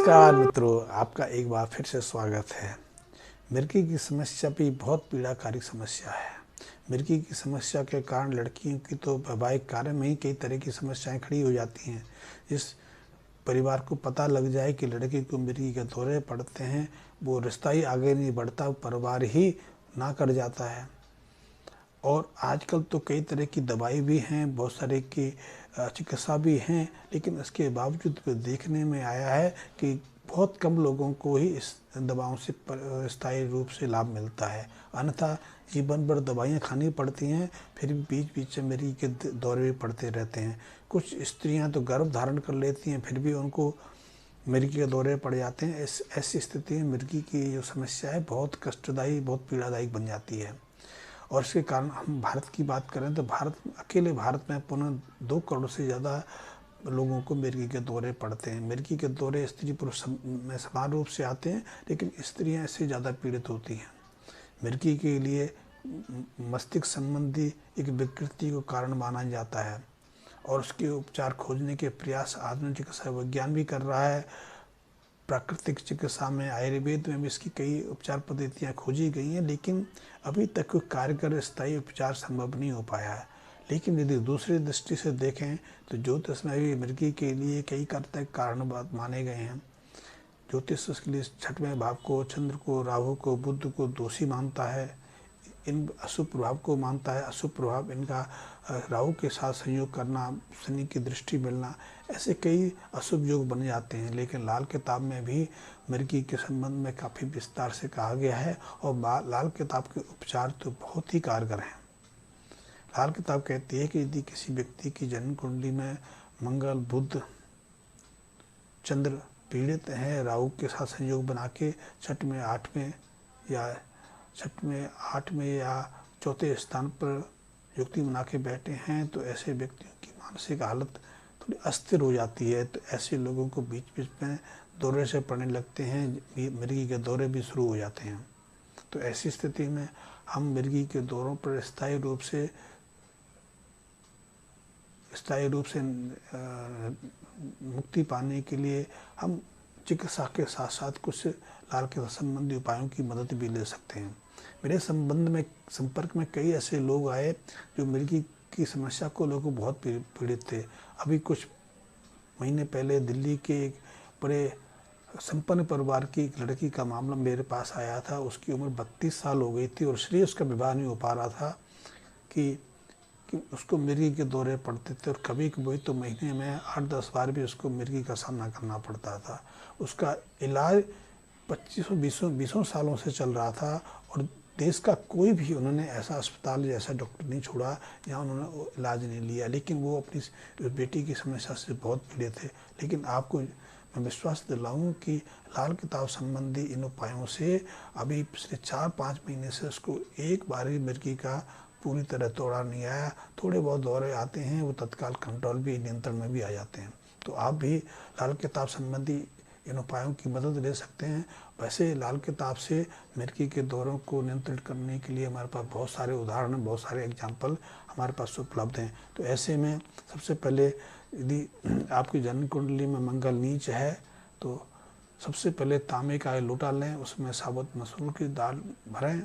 नमस्कार मित्रों, आपका एक बार फिर से स्वागत है। मिर्गी की समस्या भी बहुत पीड़ाकारी समस्या है। मिर्गी की समस्या के कारण लड़कियों की तो वैवाहिक कार्य में ही कई तरह की समस्याएं खड़ी हो जाती हैं। जिस परिवार को पता लग जाए कि लड़की को मिर्गी के दौरे पड़ते हैं, वो रिश्ता ही आगे नहीं बढ़ता, परिवार ही ना कर जाता है। और आजकल तो कई तरह की दवाई भी हैं, बहुत सारे की चिकित्सा भी हैं, लेकिन इसके बावजूद देखने में आया है कि बहुत कम लोगों को ही इस दवाओं से स्थायी रूप से लाभ मिलता है। अन्यथा जीवन भर दवाइयाँ खानी पड़ती हैं, फिर भी बीच बीच में मिर्गी के दौरे भी पड़ते रहते हैं। कुछ स्त्रियां तो गर्भ धारण कर लेती हैं, फिर भी उनको मिर्गी के दौरे पड़ जाते हैं। ऐसी स्थिति में मिर्गी की जो समस्या है बहुत कष्टदायी, बहुत पीड़ादायक बन जाती है। और इसके कारण हम भारत की बात करें तो अकेले भारत में पौने 2 करोड़ से ज़्यादा लोगों को मिर्गी के दौरे पड़ते हैं। मिर्गी के दौरे स्त्री पुरुष में समान रूप से आते हैं, लेकिन स्त्रियां इससे ज़्यादा पीड़ित होती हैं। मिर्गी के लिए मस्तिष्क संबंधी एक विकृति को कारण माना जाता है और उसके उपचार खोजने के प्रयास आधुनिक चिकित्सा विज्ञान भी कर रहा है। प्राकृतिक चिकित्सा में, आयुर्वेद में भी इसकी कई उपचार पद्धतियाँ खोजी गई हैं, लेकिन अभी तक कोई कारगर स्थायी उपचार संभव नहीं हो पाया है। लेकिन यदि दूसरी दृष्टि से देखें तो ज्योतिष में भी मिर्गी के लिए कई कारण माने गए हैं। ज्योतिष उसके लिए छठवें भाव को, चंद्र को, राहु को, बुध को दोषी मानता है। इन अशुभ प्रभाव को मानता है। अशुभ प्रभाव इनका राहु के साथ संयोग करना, शनि की दृष्टि मिलना, ऐसे कई अशुभ योग बन जाते हैं। लेकिन लाल किताब में भी मिर्गी के संबंध में काफ़ी विस्तार से कहा गया है और लाल किताब के उपचार तो बहुत ही कारगर हैं। लाल किताब कहती है कि यदि किसी व्यक्ति की जन्म कुंडली में मंगल, बुध, चंद्र पीड़ित है, राहु के साथ संयोग बना के छठवें, आठवें या चौथे स्थान पर युक्ति बना के बैठे हैं, तो ऐसे व्यक्तियों की मानसिक हालत थोड़ी अस्थिर हो जाती है। तो ऐसे लोगों को बीच बीच में दौरे से पड़ने लगते हैं, मिर्गी के दौरे भी शुरू हो जाते हैं। तो ऐसी स्थिति में हम मिर्गी के दौरों पर स्थायी रूप से मुक्ति पाने के लिए हम चिकित्सा के साथ साथ कुछ लाल के संबंधी उपायों की मदद भी ले सकते हैं। मेरे संपर्क में कई ऐसे लोग आए जो मिर्गी की समस्या को लोगों बहुत पीड़ित थे। अभी कुछ महीने पहले दिल्ली के एक बड़े संपन्न परिवार की एक लड़की का मामला मेरे पास आया था। उसकी उम्र 32 साल हो गई थी और इसलिए उसका विवाह नहीं हो पा रहा था कि उसको मिर्गी के दौरे पड़ते थे और कभी कभी तो महीने में 8-10 बार भी उसको मिर्गी का सामना करना पड़ता था। उसका इलाज 25-20 सालों से चल रहा था और देश का कोई भी उन्होंने ऐसा अस्पताल या ऐसा डॉक्टर नहीं छोड़ा जहाँ उन्होंने इलाज नहीं लिया। लेकिन वो अपनी बेटी की समस्या से बहुत पीड़ित थे। लेकिन आपको मैं विश्वास दिलाऊं कि लाल किताब संबंधी इन उपायों से अभी पिछले 4-5 महीने से उसको एक बार भी मिर्गी का पूरी तरह तोड़ा नहीं आया। थोड़े बहुत दौरे आते हैं, वो तत्काल कंट्रोल भी, नियंत्रण में भी आ जाते हैं। तो आप भी लाल किताब संबंधी इन उपायों की मदद ले सकते हैं। वैसे लाल किताब से मिर्गी के दौरों को नियंत्रित करने के लिए हमारे पास बहुत सारे उदाहरण, बहुत सारे एग्जाम्पल हमारे पास उपलब्ध हैं। तो ऐसे में सबसे पहले यदि आपकी जन्म कुंडली में मंगल नीच है तो सबसे पहले तांबे का लोटा लें, उसमें साबुत मसूर की दाल भरें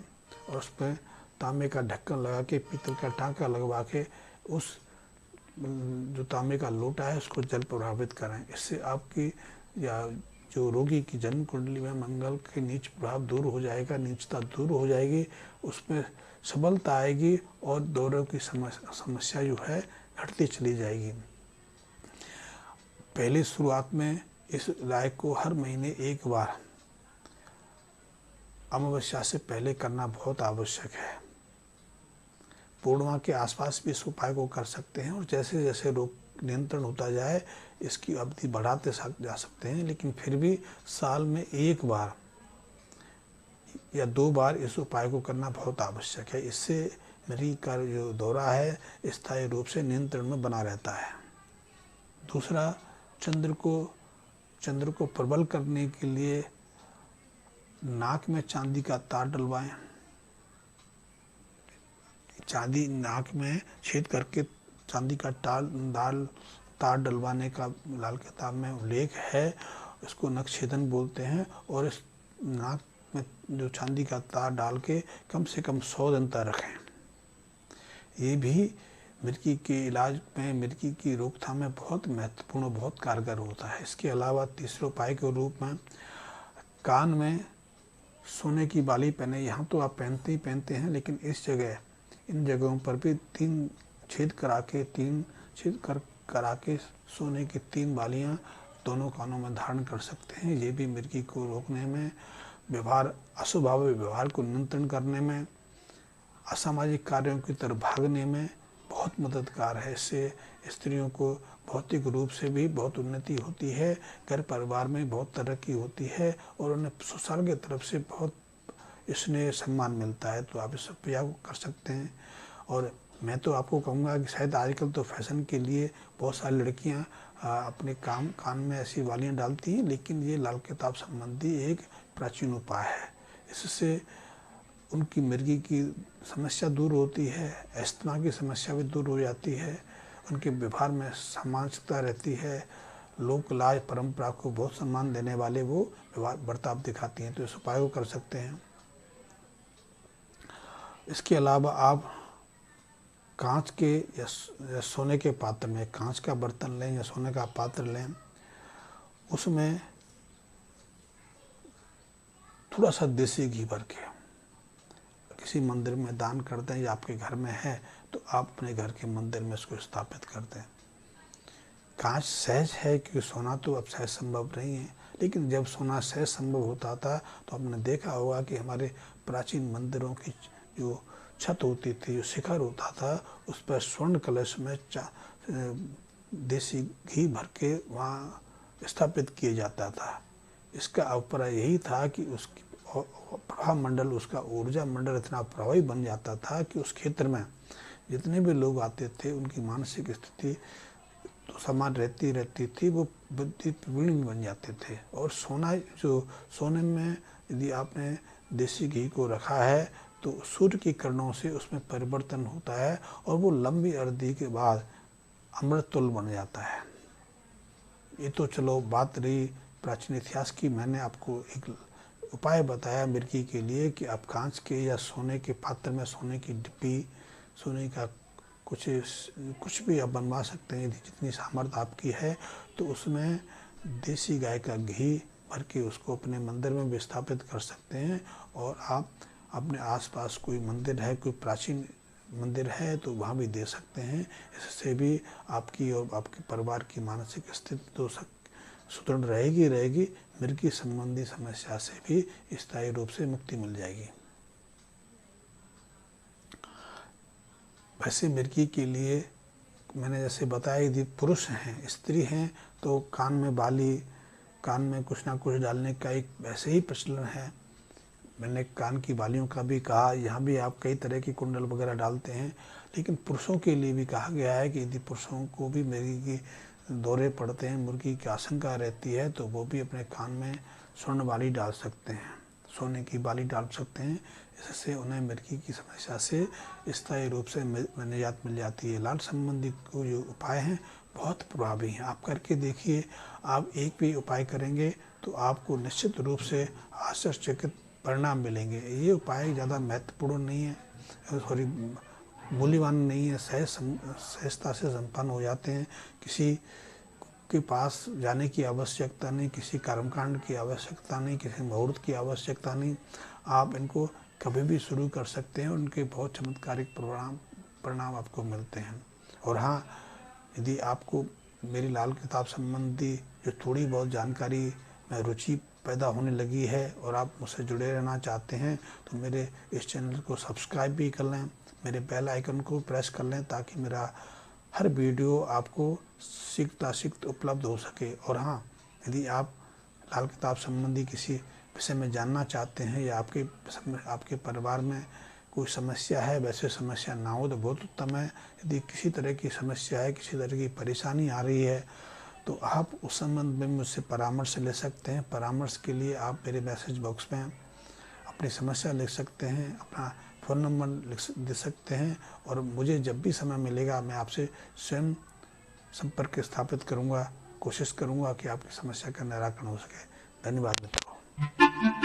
और उसमें तांबे का ढक्कन लगा के, पीतल का टांका लगवा के उस जो तांबे का लोटा है उसको जल प्रभावित करें। इससे आपकी या जो रोगी की जन्म कुंडली में मंगल के नीच प्रभाव दूर हो जाएगा, नीचता दूर हो जाएगी, उसमें सबलता आएगी और दौरों की समस्या जो है घटती चली जाएगी। पहले शुरुआत में इस राय को हर महीने एक बार अमावस्या से पहले करना बहुत आवश्यक है। पूर्णिमा के आसपास भी इस उपाय को कर सकते हैं और जैसे जैसे रोग नियंत्रण होता जाए इसकी अवधि बढ़ाते जा सकते हैं। लेकिन फिर भी साल में एक बार या 2 बार इस उपाय को करना बहुत आवश्यक है। इससे मिर्गी का जो दौरा है स्थायी रूप से नियंत्रण में बना रहता है। दूसरा, चंद्र को प्रबल करने के लिए नाक में चांदी का तार डलवाएं। चांदी नाक में छेद करके चांदी का तार डलवाने का लाल किताब में उल्लेख है इसको नखछेदन बोलते हैं। और इस नाक में जो चांदी का तार डाल के कम से कम 100 दिन तक रखें। ये भी मिर्गी के इलाज में, मिर्गी की रोकथाम में बहुत महत्वपूर्ण, बहुत कारगर होता है। इसके अलावा तीसरे उपाय के रूप में कान में सोने की बाली पहने। यहाँ तो आप पहनते ही पहनते हैं, लेकिन इस जगह, इन जगहों पर भी 3 छेद करा के सोने की 3 बालियाँ दोनों कानों में धारण कर सकते हैं। ये भी मिर्गी को रोकने में, अस्वभाविक व्यवहार को नियंत्रण करने में, असामाजिक कार्यों की तरफ भागने में बहुत मददगार है। इससे स्त्रियों को भौतिक रूप से भी बहुत उन्नति होती है, घर परिवार में बहुत तरक्की होती है और उन्हें ससुराल की तरफ से बहुत स्नेह सम्मान मिलता है। तो आप इस प्रयोग कर सकते हैं। और मैं तो आपको कहूँगा कि शायद आजकल तो फैशन के लिए बहुत सारी लड़कियाँ अपने कान में ऐसी वालियाँ डालती हैं, लेकिन ये लाल किताब संबंधी एक प्राचीन उपाय है। इससे उनकी मिर्गी की समस्या दूर होती है, अस्थमा की समस्या भी दूर हो जाती है, उनके व्यवहार में सामाजिकता रहती है, लोक लाज परंपरा को बहुत सम्मान देने वाले वो व्यवहार बर्ताव दिखाती हैं। तो इस उपाय को कर सकते हैं। इसके अलावा आप कांच के या सोने के पात्र में, कांच का बर्तन लें या सोने का पात्र लें, उसमें थोड़ा सा देसी घी भर के किसी मंदिर में दान कर दें, या आपके घर में है तो आप अपने घर के मंदिर में इसको स्थापित कर दें। कांच सहज है, क्योंकि सोना तो अब सहज संभव नहीं है, लेकिन जब सोना सहज संभव होता था तो आपने देखा होगा कि हमारे प्राचीन मंदिरों की जो छत होती थी, जो शिखर होता था, उस पर स्वर्ण कलश में देसी घी भर के वहाँ स्थापित किया जाता था। इसका अभिप्राय यही था कि उसकी प्रभाव मंडल, उसका ऊर्जा मंडल इतना प्रभावी बन जाता था कि उस क्षेत्र में जितने भी लोग आते थे उनकी मानसिक स्थिति तो समान रहती थी, वो बुद्धि प्रवीण बन जाते थे। और सोने में यदि आपने देसी घी को रखा है तो सूर्य की किरणों से उसमें परिवर्तन होता है और वो लंबी अवधि के बाद अमृत तुल्य बन जाता है। ये तो चलो बात रही प्राचीन इतिहास की। मैंने आपको एक उपाय बताया मिर्गी के लिए कि आप कांच के या सोने के पात्र में सोने की डिब्बी, सोने का कुछ भी आप बनवा सकते हैं। जितनी सामर्थ्य आपकी है तो उसमें देसी गाय का घी भर के उसको अपने मंदिर में भी स्थापित कर सकते हैं। और आप अपने आसपास कोई मंदिर है, कोई प्राचीन मंदिर है तो वहाँ भी दे सकते हैं। इससे भी आपकी और आपके परिवार की मानसिक स्थिति तो सुदृढ़ रहेगी। मिर्गी संबंधी समस्या से भी स्थायी रूप से मुक्ति मिल जाएगी। वैसे मिर्गी के लिए मैंने जैसे बताया, यदि पुरुष हैं, स्त्री हैं, तो कान में बाली, कान में कुछ ना कुछ डालने का एक वैसे ही प्रचलन है। मैंने कान की बालियों का भी कहा, यहाँ भी आप कई तरह की कुंडल वगैरह डालते हैं, लेकिन पुरुषों के लिए भी कहा गया है कि यदि पुरुषों को भी मिर्गी की दौरे पड़ते हैं, मुर्गी की आशंका रहती है, तो वो भी अपने कान में स्वर्ण बाली डाल सकते हैं, सोने की बाली डाल सकते हैं। इससे उन्हें मिर्गी की समस्या से स्थायी रूप से निजात मिल जाती है। लाल संबंधी को जो उपाय हैं बहुत प्रभावी हैं, आप करके देखिए। आप एक भी उपाय करेंगे तो आपको निश्चित रूप से आश्चर्यचकित परिणाम मिलेंगे। ये उपाय ज़्यादा महत्वपूर्ण नहीं है, सॉरी मूल्यवान नहीं है, सहजता से संपन्न हो जाते हैं। किसी के पास जाने की आवश्यकता नहीं, किसी कर्मकांड की आवश्यकता नहीं, किसी मुहूर्त की आवश्यकता नहीं। आप इनको कभी भी शुरू कर सकते हैं, उनके बहुत चमत्कारिक परिणाम आपको मिलते हैं। और हाँ, यदि आपको मेरी लाल किताब संबंधी जो थोड़ी बहुत जानकारी में रुचि पैदा होने लगी है और आप मुझसे जुड़े रहना चाहते हैं तो मेरे इस चैनल को सब्सक्राइब भी कर लें, मेरे बेल आइकन को प्रेस कर लें, ताकि मेरा हर वीडियो आपको सीखता उपलब्ध हो सके। और हाँ, यदि आप लाल किताब संबंधी किसी विषय में जानना चाहते हैं या आपके परिवार में कोई समस्या है, वैसे समस्या ना हो तो बहुत उत्तम है। यदि किसी तरह की समस्या है, किसी तरह की परेशानी आ रही है तो आप उस संबंध में मुझसे परामर्श ले सकते हैं। परामर्श के लिए आप मेरे मैसेज बॉक्स में अपनी समस्या लिख सकते हैं, अपना फ़ोन नंबर दे सकते हैं, और मुझे जब भी समय मिलेगा मैं आपसे स्वयं संपर्क स्थापित करूंगा कोशिश करूँगा कि आपकी समस्या का निराकरण हो सके। धन्यवाद मित्रों।